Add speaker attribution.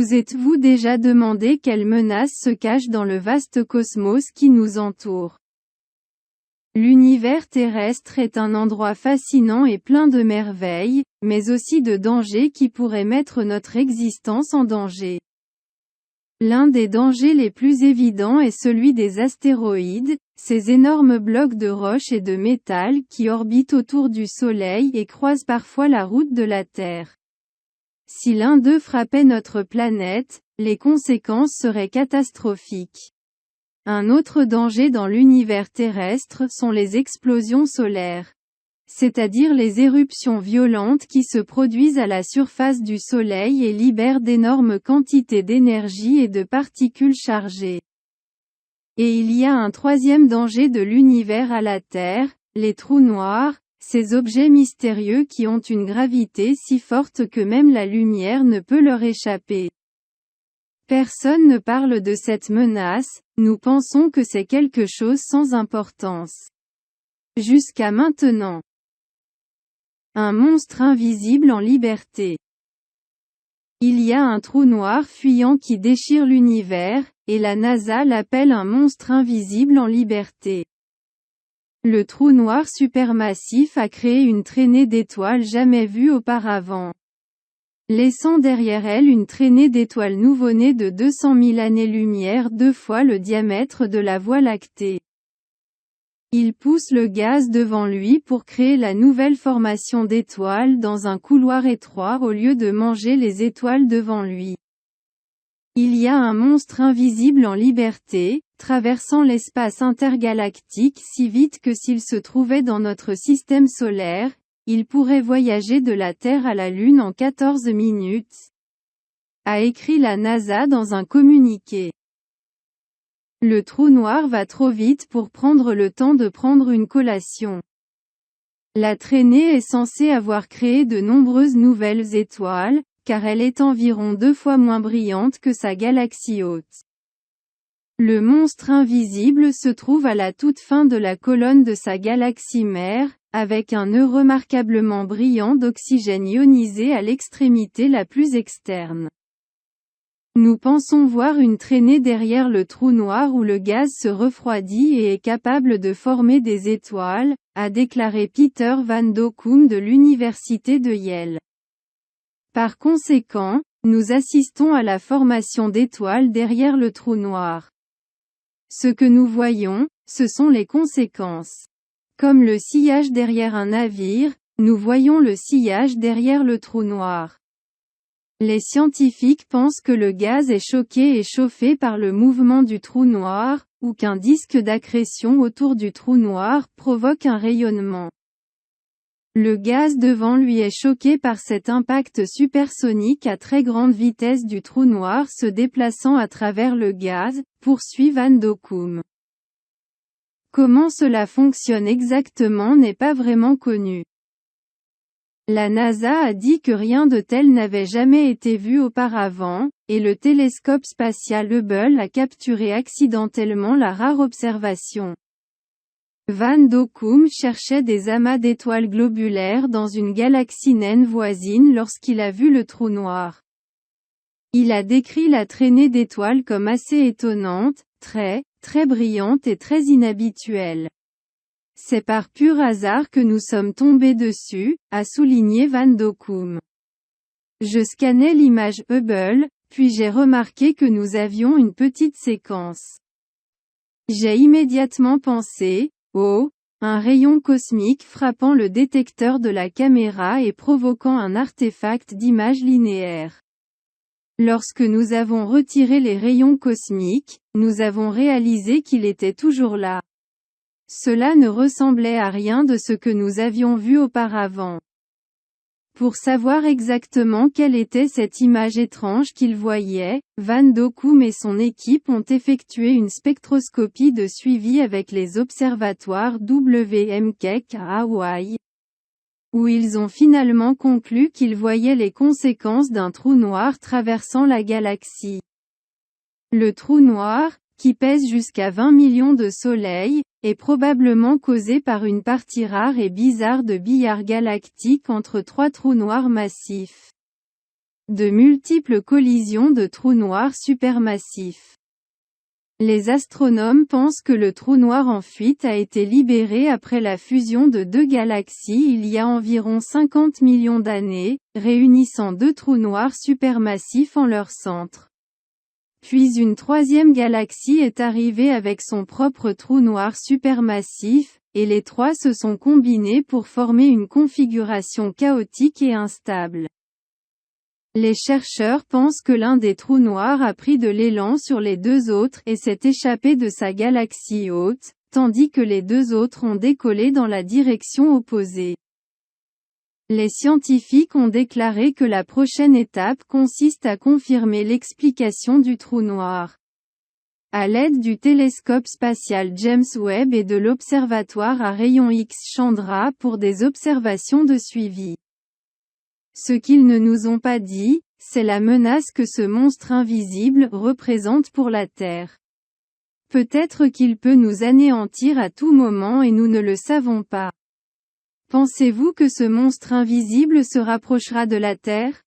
Speaker 1: Vous êtes-vous déjà demandé quelle menace se cache dans le vaste cosmos qui nous entoure? L'univers terrestre est un endroit fascinant et plein de merveilles, mais aussi de dangers qui pourraient mettre notre existence en danger. L'un des dangers les plus évidents est celui des astéroïdes, ces énormes blocs de roches et de métal qui orbitent autour du Soleil et croisent parfois la route de la Terre. Si l'un d'eux frappait notre planète, les conséquences seraient catastrophiques. Un autre danger dans l'univers terrestre sont les explosions solaires. C'est-à-dire les éruptions violentes qui se produisent à la surface du Soleil et libèrent d'énormes quantités d'énergie et de particules chargées. Et il y a un troisième danger de l'univers à la Terre, les trous noirs, ces objets mystérieux qui ont une gravité si forte que même la lumière ne peut leur échapper. Personne ne parle de cette menace, nous pensons que c'est quelque chose sans importance. Jusqu'à maintenant. Un monstre invisible en liberté. Il y a un trou noir fuyant qui déchire l'univers, et la NASA l'appelle un monstre invisible en liberté. Le trou noir supermassif a créé une traînée d'étoiles jamais vue auparavant. Laissant derrière elle une traînée d'étoiles nouveau-nées de 200 000 années-lumière, 2 fois le diamètre de la Voie lactée. Il pousse le gaz devant lui pour créer la nouvelle formation d'étoiles dans un couloir étroit au lieu de manger les étoiles devant lui. Il y a un monstre invisible en liberté, traversant l'espace intergalactique si vite que s'il se trouvait dans notre système solaire, il pourrait voyager de la Terre à la Lune en 14 minutes, a écrit la NASA dans un communiqué. Le trou noir va trop vite pour prendre le temps de prendre une collation. La traînée est censée avoir créé de nombreuses nouvelles étoiles, car elle est environ 2 fois moins brillante que sa galaxie hôte. Le monstre invisible se trouve à la toute fin de la colonne de sa galaxie mère, avec un nœud remarquablement brillant d'oxygène ionisé à l'extrémité la plus externe. Nous pensons voir une traînée derrière le trou noir où le gaz se refroidit et est capable de former des étoiles, a déclaré Peter Van Dokkum de l'université de Yale. Par conséquent, nous assistons à la formation d'étoiles derrière le trou noir. Ce que nous voyons, ce sont les conséquences. Comme le sillage derrière un navire, nous voyons le sillage derrière le trou noir. Les scientifiques pensent que le gaz est choqué et chauffé par le mouvement du trou noir, ou qu'un disque d'accrétion autour du trou noir provoque un rayonnement. Le gaz devant lui est choqué par cet impact supersonique à très grande vitesse du trou noir se déplaçant à travers le gaz, poursuit Van Dokkum. Comment cela fonctionne exactement n'est pas vraiment connu. La NASA a dit que rien de tel n'avait jamais été vu auparavant, et le télescope spatial Hubble a capturé accidentellement la rare observation. Van Dokkum cherchait des amas d'étoiles globulaires dans une galaxie naine voisine lorsqu'il a vu le trou noir. Il a décrit la traînée d'étoiles comme assez étonnante, très brillante et très inhabituelle. C'est par pur hasard que nous sommes tombés dessus, a souligné Van Dokkum. Je scannais l'image Hubble, puis j'ai remarqué que nous avions une petite séquence. J'ai immédiatement pensé, oh, un rayon cosmique frappant le détecteur de la caméra et provoquant un artefact d'image linéaire. Lorsque nous avons retiré les rayons cosmiques, nous avons réalisé qu'il était toujours là. Cela ne ressemblait à rien de ce que nous avions vu auparavant. Pour savoir exactement quelle était cette image étrange qu'il voyait, Van Dokkum et son équipe ont effectué une spectroscopie de suivi avec les observatoires WMKK à Hawaï, où ils ont finalement conclu qu'ils voyaient les conséquences d'un trou noir traversant la galaxie. Le trou noir, qui pèse jusqu'à 20 millions de soleils, est probablement causé par une partie rare et bizarre de billard galactique entre 3 trous noirs massifs. de multiples collisions de trous noirs supermassifs. Les astronomes pensent que le trou noir en fuite a été libéré après la fusion de deux galaxies il y a environ 50 millions d'années, réunissant deux trous noirs supermassifs en leur centre. Puis une troisième galaxie est arrivée avec son propre trou noir supermassif, et les trois se sont combinés pour former une configuration chaotique et instable. Les chercheurs pensent que l'un des trous noirs a pris de l'élan sur les deux autres et s'est échappé de sa galaxie hôte, tandis que les deux autres ont décollé dans la direction opposée. Les scientifiques ont déclaré que la prochaine étape consiste à confirmer l'explication du trou noir. À l'aide du télescope spatial James Webb et de l'observatoire à rayons X Chandra pour des observations de suivi. Ce qu'ils ne nous ont pas dit, c'est la menace que ce monstre invisible représente pour la Terre. Peut-être qu'il peut nous anéantir à tout moment et nous ne le savons pas. Pensez-vous que ce monstre invisible se rapprochera de la Terre ?